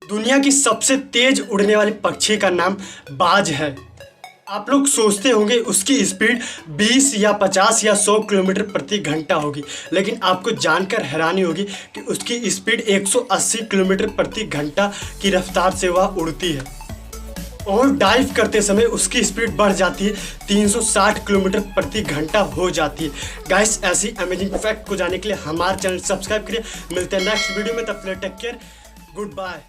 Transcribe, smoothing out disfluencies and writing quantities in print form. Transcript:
दुनिया की सबसे तेज उड़ने वाले पक्षी का नाम बाज है। आप लोग सोचते होंगे उसकी स्पीड 20 या 50 या 100 किलोमीटर प्रति घंटा होगी, लेकिन आपको जानकर हैरानी होगी कि उसकी स्पीड 180 किलोमीटर प्रति घंटा की रफ्तार से वह उड़ती है। और डाइव करते समय उसकी स्पीड बढ़ जाती है, 360 किलोमीटर प्रति घंटा हो जाती है। गाइस, ऐसी अमेजिंग फैक्ट को जानने के लिए हमारे चैनल सब्सक्राइब करिए। मिलते हैं नेक्स्ट वीडियो में, तब तक टेक केयर, गुड बाय।